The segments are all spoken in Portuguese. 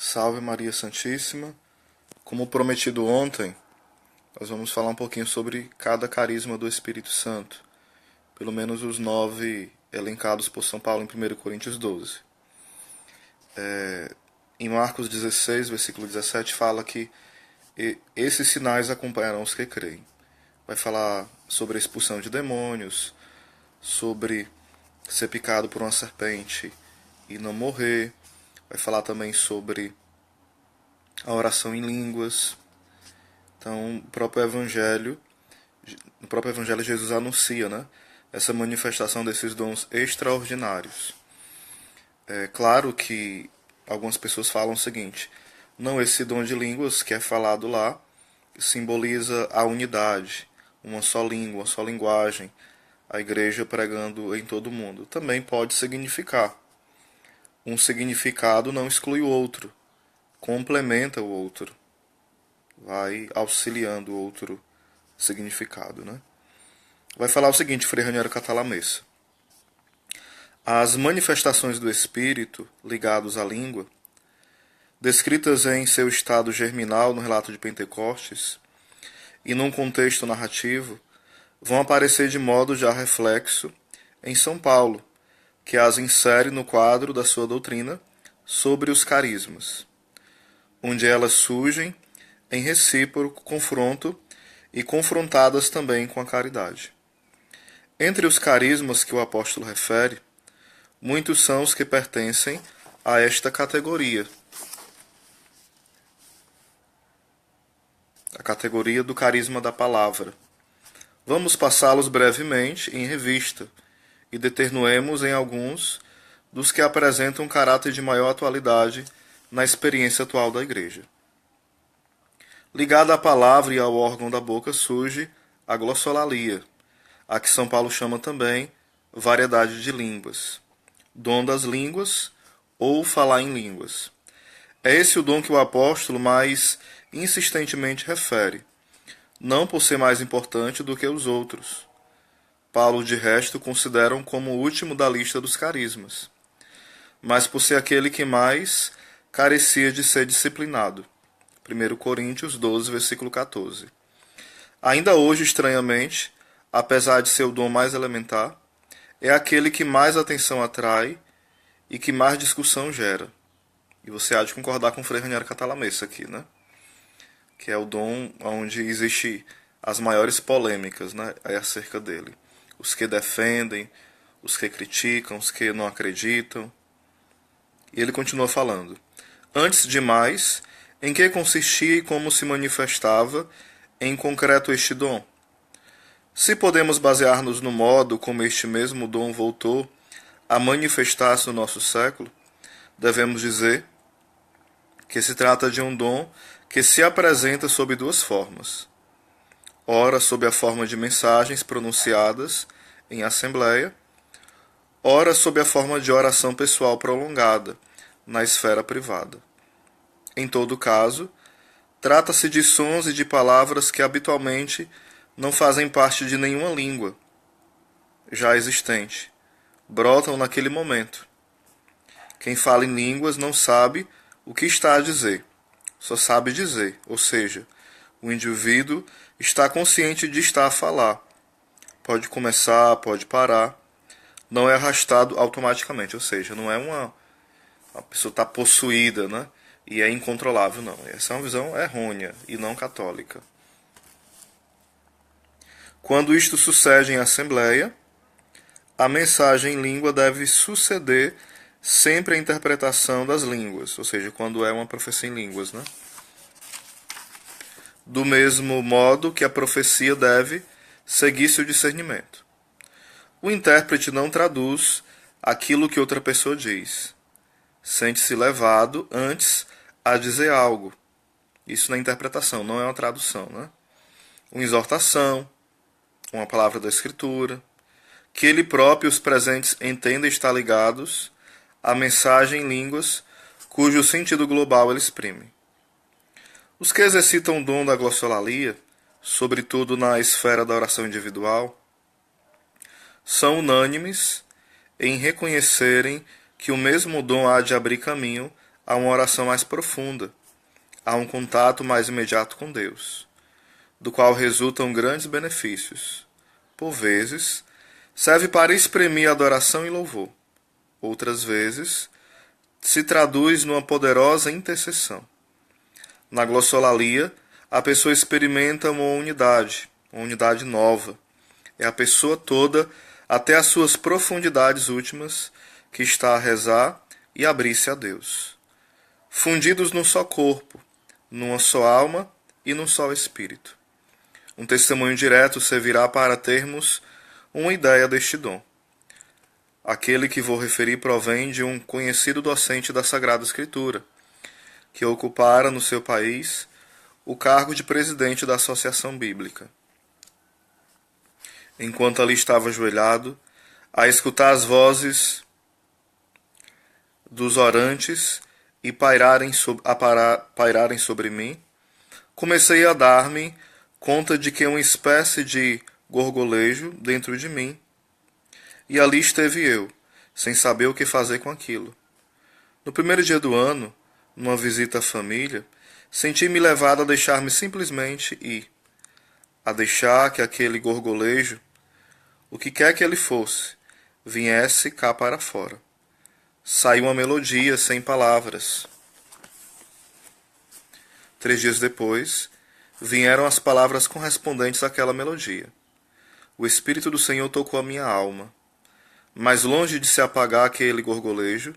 Salve Maria Santíssima. Como prometido ontem, nós vamos falar um pouquinho sobre cada carisma do Espírito Santo. Pelo menos os 9 elencados por São Paulo em 1 Coríntios 12. Em Marcos 16, versículo 17, fala que esses sinais acompanharão os que creem. Vai falar sobre a expulsão de demônios, sobre ser picado por uma serpente e não morrer. Vai falar também sobre a oração em línguas. Então, no próprio Evangelho Jesus anuncia, né, essa manifestação desses dons extraordinários. É claro que algumas pessoas falam o seguinte: não, esse dom de línguas que é falado lá simboliza a unidade, uma só língua, uma só linguagem, a igreja pregando em todo o mundo. Também pode significar. Um significado não exclui o outro, complementa o outro, vai auxiliando o outro significado, né? Vai falar o seguinte, Frei Raniero Cantalamessa: as manifestações do Espírito ligados à língua, descritas em seu estado germinal no relato de Pentecostes e num contexto narrativo, vão aparecer de modo já reflexo em São Paulo, que as insere no quadro da sua doutrina sobre os carismas, onde elas surgem em recíproco confronto e confrontadas também com a caridade. Entre os carismas que o apóstolo refere, muitos são os que pertencem a esta categoria, a categoria do carisma da palavra. Vamos passá-los brevemente em revista e deternuemos em alguns dos que apresentam um caráter de maior atualidade na experiência atual da Igreja. Ligada à palavra e ao órgão da boca surge a glossolalia, a que São Paulo chama também variedade de línguas, dom das línguas ou falar em línguas. É esse o dom que o apóstolo mais insistentemente refere, não por ser mais importante do que os outros. Paulo, de resto, considera como o último da lista dos carismas, mas por ser aquele que mais carecia de ser disciplinado. 1 Coríntios 12, versículo 14. Ainda hoje, estranhamente, apesar de ser o dom mais elementar, é aquele que mais atenção atrai e que mais discussão gera. E você há de concordar com o Frei Raniero Cantalamessa aqui, né? Que é o dom onde existe as maiores polêmicas, né, acerca dele. Os que defendem, os que criticam, os que não acreditam. E ele continua falando: antes de mais, em que consistia e como se manifestava em concreto este dom? Se podemos basear-nos no modo como este mesmo dom voltou a manifestar-se no nosso século, devemos dizer que se trata de um dom que se apresenta sob duas formas. Ora sob a forma de mensagens pronunciadas em assembleia, ora sob a forma de oração pessoal prolongada na esfera privada. Em todo caso, trata-se de sons e de palavras que habitualmente não fazem parte de nenhuma língua já existente, brotam naquele momento. Quem fala em línguas não sabe o que está a dizer, só sabe dizer, ou seja, o indivíduo está consciente de estar a falar. Pode começar, pode parar, não é arrastado automaticamente, ou seja, não é a pessoa está possuída, né? E é incontrolável, não. Essa é uma visão errônea e não católica. Quando isto sucede em assembleia, a mensagem em língua deve suceder sempre a interpretação das línguas, ou seja, quando é uma profecia em línguas, né? Do mesmo modo que a profecia deve seguir seu discernimento. O intérprete não traduz aquilo que outra pessoa diz. Sente-se levado antes a dizer algo. Isso na interpretação, não é uma tradução, né? Uma exortação, uma palavra da Escritura, que ele próprio e os presentes entendem estar ligados à mensagem em línguas cujo sentido global ele exprime. Os que exercitam o dom da glossolalia, sobretudo na esfera da oração individual, são unânimes em reconhecerem que o mesmo dom há de abrir caminho a uma oração mais profunda, a um contato mais imediato com Deus, do qual resultam grandes benefícios. Por vezes, serve para exprimir adoração e louvor. Outras vezes, se traduz numa poderosa intercessão. Na glossolalia, a pessoa experimenta uma unidade nova. É a pessoa toda, até as suas profundidades últimas, que está a rezar e abrir-se a Deus. Fundidos num só corpo, numa só alma e num só espírito. Um testemunho direto servirá para termos uma ideia deste dom. Aquele que vou referir provém de um conhecido docente da Sagrada Escritura, que ocupara no seu país o cargo de presidente da Associação Bíblica. Enquanto ali estava ajoelhado, a escutar as vozes dos orantes e pairarem sobre mim, comecei a dar-me conta de que uma espécie de gorgolejo dentro de mim, e ali esteve eu, sem saber o que fazer com aquilo. No primeiro dia do ano, numa visita à família, senti-me levado a deixar-me simplesmente ir, a deixar que aquele gorgolejo, o que quer que ele fosse, viesse cá para fora. Saiu uma melodia sem palavras. 3 dias depois, vieram as palavras correspondentes àquela melodia. O Espírito do Senhor tocou a minha alma, mas longe de se apagar aquele gorgolejo,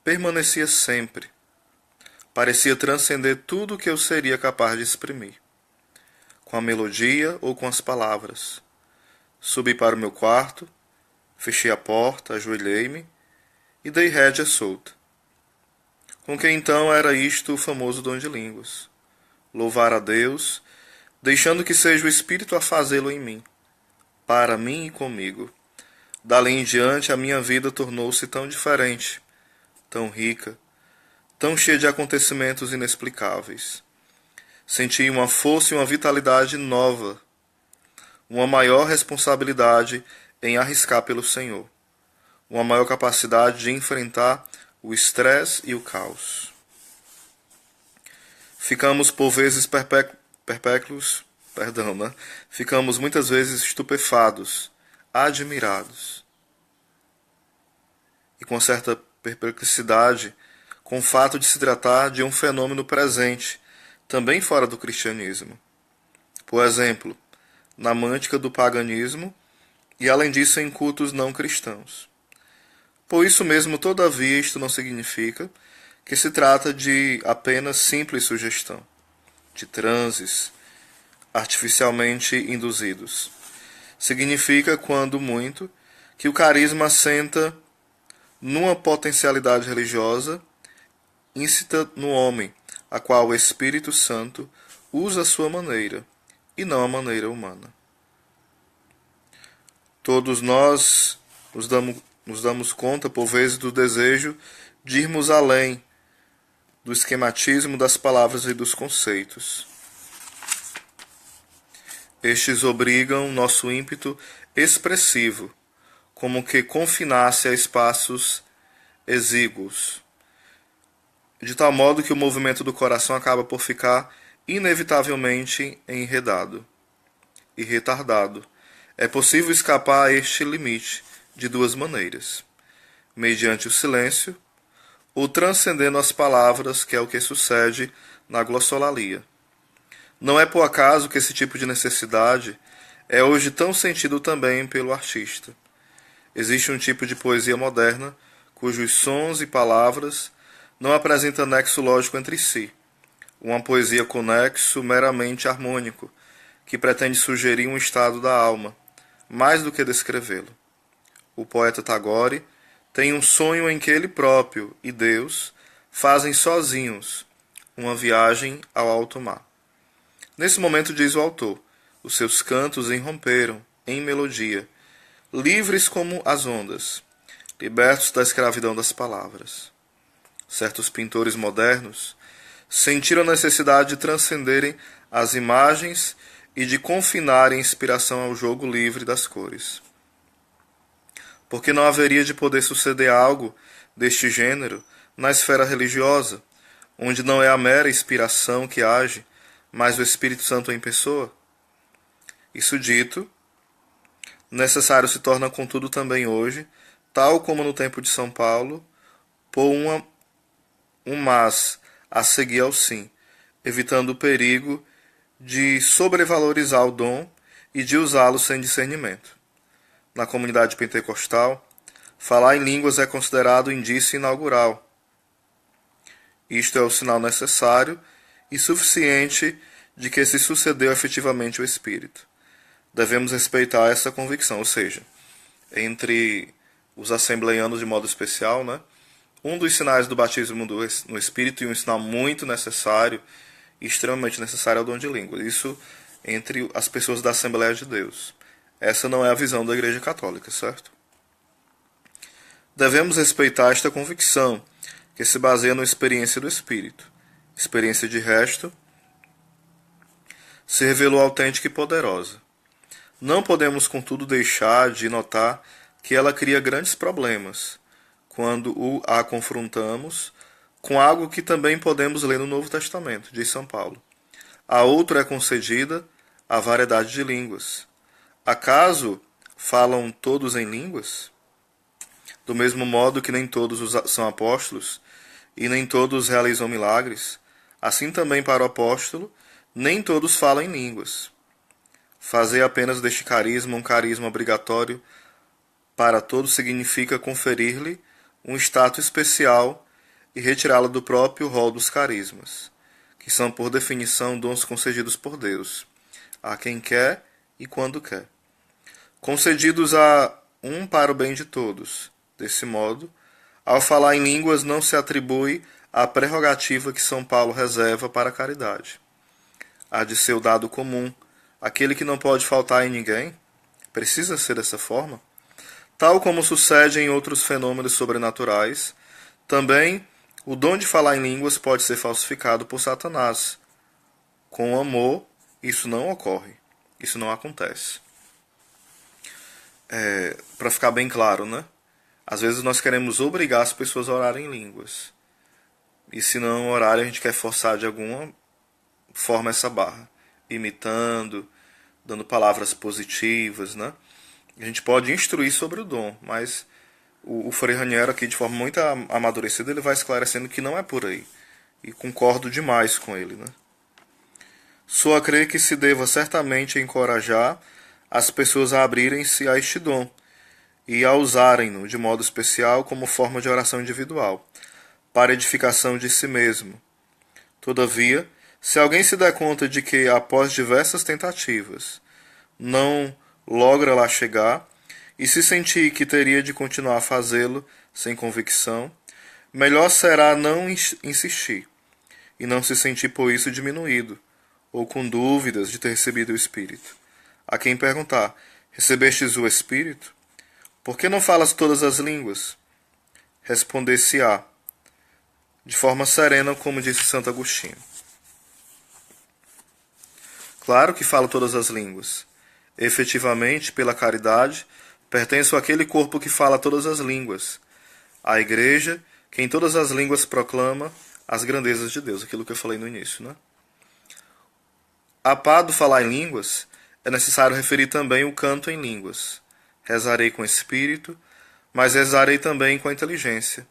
permanecia sempre. Parecia transcender tudo o que eu seria capaz de exprimir, com a melodia ou com as palavras. Subi para o meu quarto, fechei a porta, ajoelhei-me e dei rédea solta. Com que então era isto o famoso dom de línguas. Louvar a Deus, deixando que seja o Espírito a fazê-lo em mim, para mim e comigo. Dali em diante a minha vida tornou-se tão diferente, tão rica, tão cheia de acontecimentos inexplicáveis. Senti uma força e uma vitalidade nova, uma maior responsabilidade em arriscar pelo Senhor, uma maior capacidade de enfrentar o estresse e o caos. Ficamos por vezes Ficamos muitas vezes estupefados, admirados e com certa perplexidade com o fato de se tratar de um fenômeno presente, também fora do cristianismo. Por exemplo, na mântica do paganismo e, além disso, em cultos não cristãos. Por isso mesmo, todavia, isto não significa que se trata de apenas simples sugestão, de transes artificialmente induzidos. Significa, quando muito, que o carisma assenta numa potencialidade religiosa íncita no homem, a qual o Espírito Santo usa a sua maneira, e não a maneira humana. Todos nós nos damos conta, por vezes, do desejo de irmos além do esquematismo das palavras e dos conceitos. Estes obrigam nosso ímpeto expressivo, como que confinasse a espaços exíguos, de tal modo que o movimento do coração acaba por ficar inevitavelmente enredado e retardado. É possível escapar a este limite de duas maneiras: mediante o silêncio ou transcendendo as palavras, que é o que sucede na glossolalia. Não é por acaso que esse tipo de necessidade é hoje tão sentido também pelo artista. Existe um tipo de poesia moderna cujos sons e palavras não apresentam nexo lógico entre si. Uma poesia com nexo meramente harmônico, que pretende sugerir um estado da alma, mais do que descrevê-lo. O poeta Tagore tem um sonho em que ele próprio e Deus fazem sozinhos uma viagem ao alto mar. Nesse momento, diz o autor, os seus cantos irromperam em melodia, livres como as ondas, libertos da escravidão das palavras. Certos pintores modernos sentiram a necessidade de transcenderem as imagens e de confinarem a inspiração ao jogo livre das cores. Porque não haveria de poder suceder algo deste gênero na esfera religiosa, onde não é a mera inspiração que age, mas o Espírito Santo em pessoa? Isso dito, necessário se torna contudo também hoje, tal como no tempo de São Paulo, pôr um mas a seguir ao sim, evitando o perigo de sobrevalorizar o dom e de usá-lo sem discernimento. Na comunidade pentecostal, falar em línguas é considerado indício inaugural. Isto é o sinal necessário e suficiente de que se sucedeu efetivamente o Espírito. Devemos respeitar essa convicção, ou seja, entre os assembleianos de modo especial, né? Um dos sinais do batismo no Espírito, e um sinal muito necessário, extremamente necessário, é o dom de língua. Isso entre as pessoas da Assembleia de Deus. Essa não é a visão da Igreja Católica, certo? Devemos respeitar esta convicção, que se baseia na experiência do Espírito. Experiência de resto se revelou autêntica e poderosa. Não podemos, contudo, deixar de notar que ela cria grandes problemas quando a confrontamos com algo que também podemos ler no Novo Testamento, diz São Paulo. A outro é concedida a variedade de línguas. Acaso falam todos em línguas? Do mesmo modo que nem todos são apóstolos e nem todos realizam milagres, assim também para o apóstolo, nem todos falam em línguas. Fazer apenas deste carisma um carisma obrigatório para todos significa conferir-lhe um status especial e retirá-lo do próprio rol dos carismas, que são por definição dons concedidos por Deus, a quem quer e quando quer. Concedidos a um para o bem de todos. Desse modo, ao falar em línguas não se atribui a prerrogativa que São Paulo reserva para a caridade. Há de ser o dado comum, aquele que não pode faltar em ninguém, precisa ser dessa forma. Tal como sucede em outros fenômenos sobrenaturais, também o dom de falar em línguas pode ser falsificado por Satanás. Com amor, isso não ocorre, isso não acontece. Para ficar bem claro, né? Às vezes nós queremos obrigar as pessoas a orarem em línguas. E se não orarem, a gente quer forçar de alguma forma essa barra. Imitando, dando palavras positivas, né? A gente pode instruir sobre o dom, mas o Frei Raniero aqui, de forma muito amadurecida, ele vai esclarecendo que não é por aí. E concordo demais com ele, né? Só a crer que se deva certamente encorajar as pessoas a abrirem-se a este dom e a usarem-no de modo especial como forma de oração individual, para edificação de si mesmo. Todavia, se alguém se der conta de que, após diversas tentativas, não logra lá chegar, e se sentir que teria de continuar a fazê-lo sem convicção, melhor será não insistir, e não se sentir por isso diminuído, ou com dúvidas de ter recebido o Espírito. A quem perguntar, recebestes o Espírito? Por que não falas todas as línguas? Responder-se-á, de forma serena, como disse Santo Agostinho. Claro que falo todas as línguas. Efetivamente, pela caridade, pertenço àquele corpo que fala todas as línguas, à Igreja, que em todas as línguas proclama as grandezas de Deus, aquilo que eu falei no início, né? A par do falar em línguas, é necessário referir também o canto em línguas. Rezarei com espírito, mas rezarei também com a inteligência.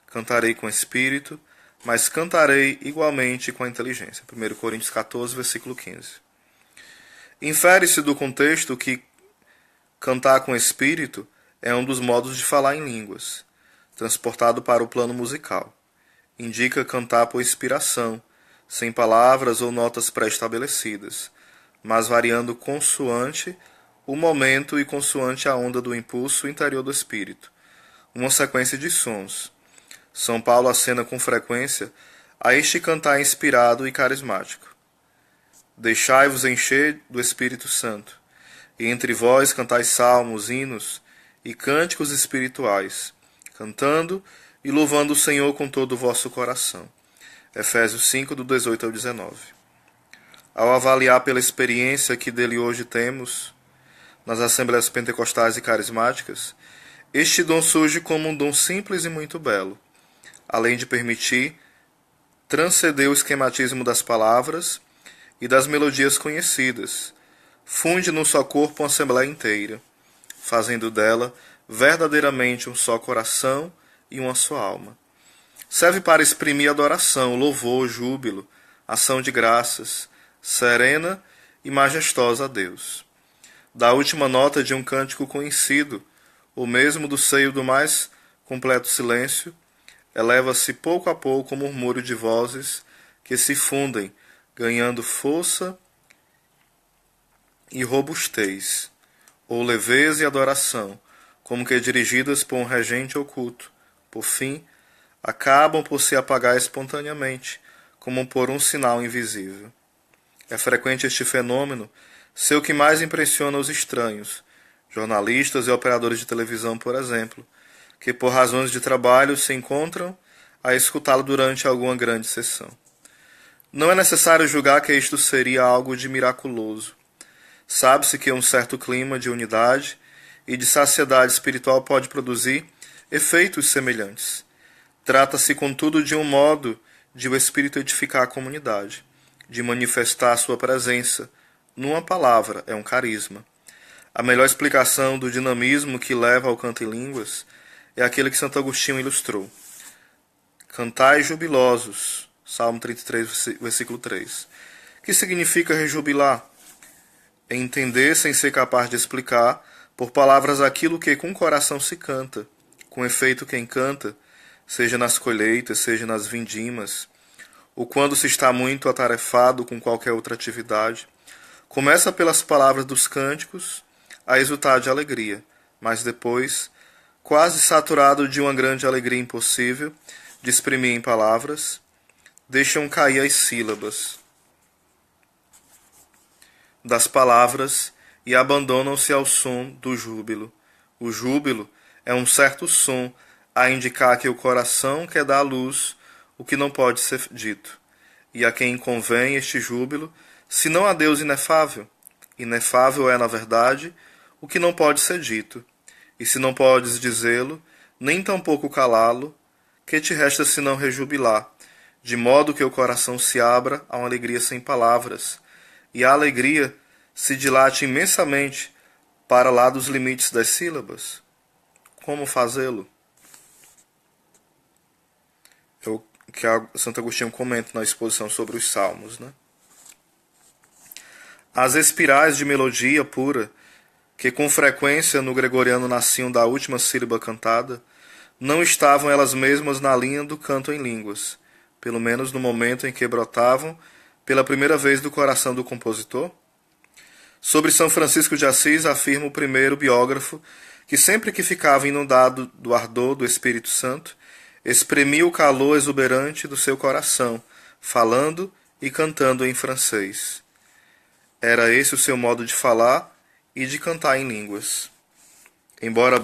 Cantarei com espírito, mas cantarei igualmente com a inteligência. 1 Coríntios 14, versículo 15. Infere-se do contexto que cantar com espírito é um dos modos de falar em línguas, transportado para o plano musical. Indica cantar por inspiração, sem palavras ou notas pré-estabelecidas, mas variando consoante o momento e consoante a onda do impulso interior do espírito, uma sequência de sons. São Paulo acena com frequência a este cantar inspirado e carismático. Deixai-vos encher do Espírito Santo, e entre vós cantai salmos, hinos e cânticos espirituais, cantando e louvando o Senhor com todo o vosso coração. Efésios 5, do 18 ao 19. Ao avaliar pela experiência que dele hoje temos, nas Assembleias Pentecostais e Carismáticas, este dom surge como um dom simples e muito belo. além de permitir transcender o esquematismo das palavras e das melodias conhecidas, funde num só corpo uma assembleia inteira, fazendo dela verdadeiramente um só coração e uma só alma. Serve para exprimir adoração, louvor, júbilo, ação de graças, serena e majestosa a Deus. Da última nota de um cântico conhecido, ou mesmo do seio do mais completo silêncio, eleva-se pouco a pouco o murmúrio de vozes que se fundem, ganhando força e robustez, ou leveza e adoração, como que dirigidas por um regente oculto. Por fim, acabam por se apagar espontaneamente, como por um sinal invisível. É frequente este fenômeno ser o que mais impressiona os estranhos, jornalistas e operadores de televisão, por exemplo, que por razões de trabalho se encontram a escutá-lo durante alguma grande sessão. Não é necessário julgar que isto seria algo de miraculoso. Sabe-se que um certo clima de unidade e de saciedade espiritual pode produzir efeitos semelhantes. Trata-se, contudo, de um modo de o Espírito edificar a comunidade, de manifestar a sua presença. Numa palavra, é um carisma. A melhor explicação do dinamismo que leva ao canto em línguas é aquele que Santo Agostinho ilustrou. Cantai jubilosos, Salmo 33, versículo 3. Que significa rejubilar? É entender sem ser capaz de explicar por palavras aquilo que com o coração se canta. Com efeito, quem canta, seja nas colheitas, seja nas vindimas, ou quando se está muito atarefado com qualquer outra atividade, começa pelas palavras dos cânticos a exultar de alegria, mas depois, quase saturado de uma grande alegria impossível de exprimir em palavras, deixam cair as sílabas das palavras e abandonam-se ao som do júbilo. O júbilo é um certo som a indicar que o coração quer dar à luz o que não pode ser dito, e a quem convém este júbilo, senão a Deus inefável. Inefável é, na verdade, o que não pode ser dito, e se não podes dizê-lo, nem tampouco calá-lo, que te resta senão rejubilar, de modo que o coração se abra a uma alegria sem palavras, e a alegria se dilate imensamente para lá dos limites das sílabas. Como fazê-lo? É o que Santo Agostinho comenta na exposição sobre os Salmos, né? As espirais de melodia pura, que com frequência no gregoriano nasciam da última sílaba cantada, não estavam elas mesmas na linha do canto em línguas, pelo menos no momento em que brotavam pela primeira vez do coração do compositor? Sobre São Francisco de Assis afirma o primeiro biógrafo que sempre que ficava inundado do ardor do Espírito Santo, exprimia o calor exuberante do seu coração, falando e cantando em francês. Era esse o seu modo de falar e de cantar em línguas. Embora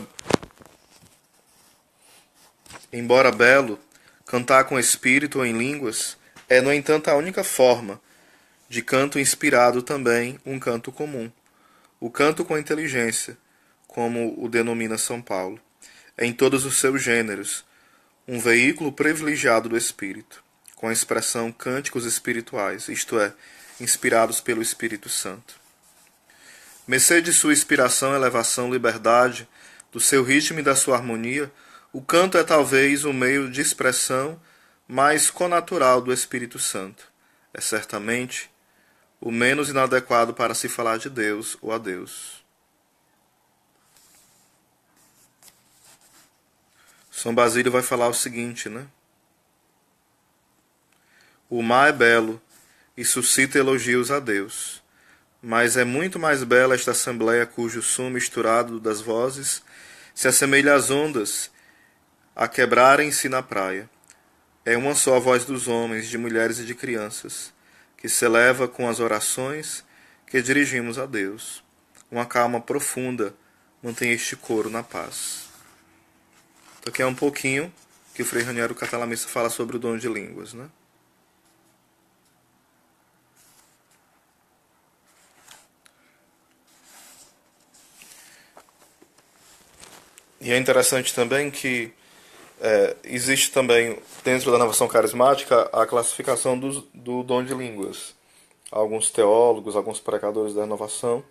belo, cantar com espírito ou em línguas é, no entanto, a única forma de canto inspirado também um canto comum. O canto com inteligência, como o denomina São Paulo, é em todos os seus gêneros, um veículo privilegiado do Espírito, com a expressão cânticos espirituais, isto é, inspirados pelo Espírito Santo. Mercê de sua inspiração, elevação, liberdade, do seu ritmo e da sua harmonia, o canto é talvez o meio de expressão mais connatural do Espírito Santo. É certamente o menos inadequado para se falar de Deus ou a Deus. São Basílio vai falar o seguinte, né? O mar é belo e suscita elogios a Deus, mas é muito mais bela esta assembleia cujo som misturado das vozes se assemelha às ondas a quebrarem-se na praia. É uma só a voz dos homens, de mulheres e de crianças, que se eleva com as orações que dirigimos a Deus. Uma calma profunda mantém este coro na paz. Então aqui é um pouquinho que o Frei Raniero Catalamissa fala sobre o dom de línguas, né? E é interessante também que Existe também, dentro da renovação carismática, a classificação do dom de línguas. Alguns teólogos, alguns pregadores da renovação,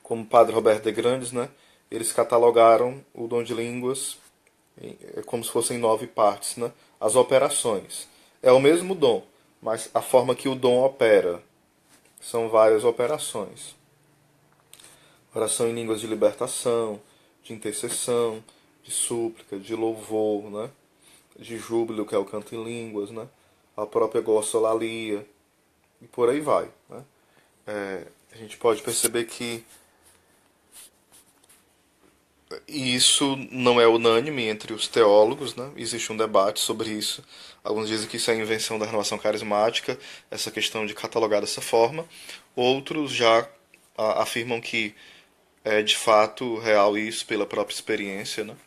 como o padre Roberto de Grandes, né, eles catalogaram o dom de línguas como se fossem 9 partes, né? As operações. É o mesmo dom, mas a forma que o dom opera são várias operações. Oração em línguas de libertação, de intercessão, de súplica, de louvor, né? De júbilo, que é o canto em línguas, né? A própria glossolalia, e por aí vai, né? A gente pode perceber que isso não é unânime entre os teólogos, né? Existe um debate sobre isso. Alguns dizem que isso é invenção da renovação carismática, essa questão de catalogar dessa forma. Outros já afirmam que é de fato real isso pela própria experiência, né?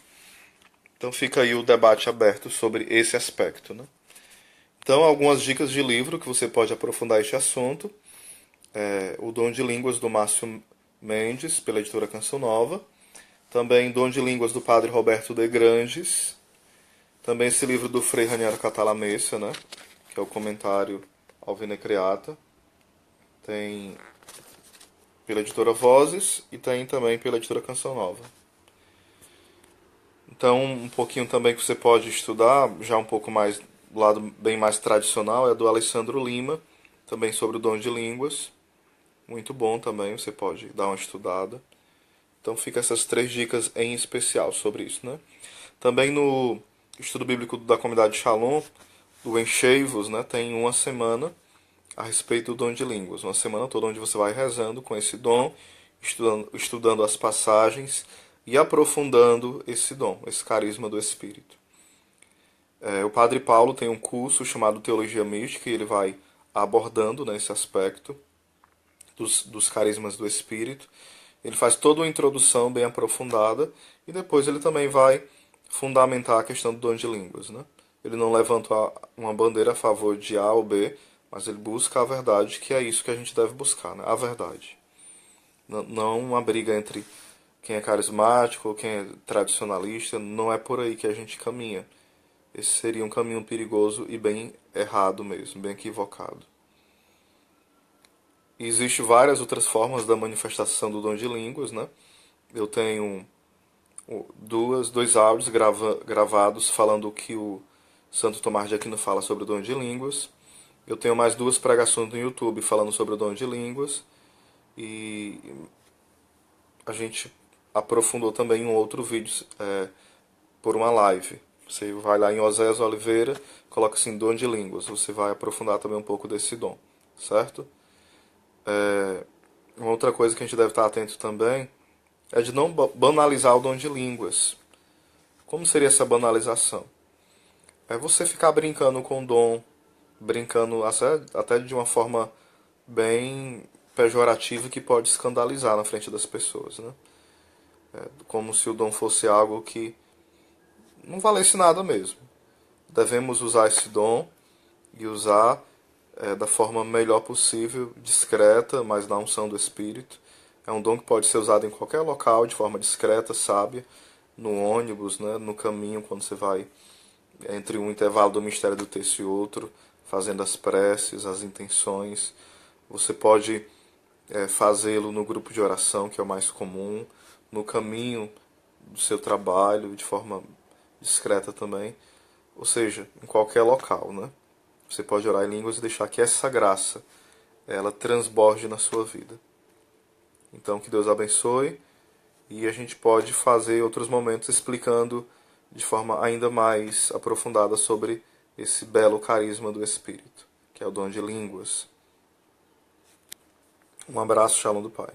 Então fica aí o debate aberto sobre esse aspecto, né? Então, algumas dicas de livro que você pode aprofundar este assunto. O Dom de Línguas, do Márcio Mendes, pela editora Canção Nova. Também Dom de Línguas, do padre Roberto de Grandes. Também esse livro do Frei Raniero Catalamessa, né? Que é o comentário ao Vine Creata. Tem pela editora Vozes e tem também pela editora Canção Nova. Então, um pouquinho também que você pode estudar, já um pouco mais do lado bem mais tradicional, é do Alessandro Lima, também sobre o dom de línguas. Muito bom também, você pode dar uma estudada. Então fica essas 3 dicas em especial sobre isso, né? Também no estudo bíblico da comunidade Shalom, do Enchei-vos, né, tem uma semana a respeito do dom de línguas. Uma semana toda onde você vai rezando com esse dom, estudando as passagens e aprofundando esse dom, esse carisma do Espírito. O Padre Paulo tem um curso chamado Teologia Mística e ele vai abordando, né, esse aspecto dos carismas do Espírito. Ele faz toda uma introdução bem aprofundada e depois ele também vai fundamentar a questão do dom de línguas, né? Ele não levanta uma bandeira a favor de A ou B, mas ele busca a verdade, que é isso que a gente deve buscar, né? A verdade. Não uma briga entre quem é carismático ou quem é tradicionalista, não é por aí que a gente caminha. Esse seria um caminho perigoso e bem errado mesmo, bem equivocado. E existem várias outras formas da manifestação do dom de línguas, né? Eu tenho dois áudios gravados falando o que o Santo Tomás de Aquino fala sobre o dom de línguas. Eu tenho mais 2 pregações no YouTube falando sobre o dom de línguas. E a gente aprofundou também um outro vídeo por uma live. Você vai lá em Oséias Oliveira, coloca assim, dom de línguas. Você vai aprofundar também um pouco desse dom, certo? Uma outra coisa que a gente deve estar atento também é de não banalizar o dom de línguas. Como seria essa banalização? É você ficar brincando com o dom, brincando até de uma forma bem pejorativa que pode escandalizar na frente das pessoas, né? Como se o dom fosse algo que não valesse nada mesmo. Devemos usar esse dom e usar da forma melhor possível, discreta, mas na unção do Espírito. É um dom que pode ser usado em qualquer local, de forma discreta, sábia, no ônibus, né, no caminho, quando você vai entre um intervalo do mistério do texto e outro, fazendo as preces, as intenções. Você pode fazê-lo no grupo de oração, que é o mais comum, no caminho do seu trabalho, de forma discreta também, ou seja, em qualquer local, né? Você pode orar em línguas e deixar que essa graça ela transborde na sua vida. Então, que Deus abençoe e a gente pode fazer outros momentos explicando de forma ainda mais aprofundada sobre esse belo carisma do Espírito, que é o dom de línguas. Um abraço, Shalom do Pai.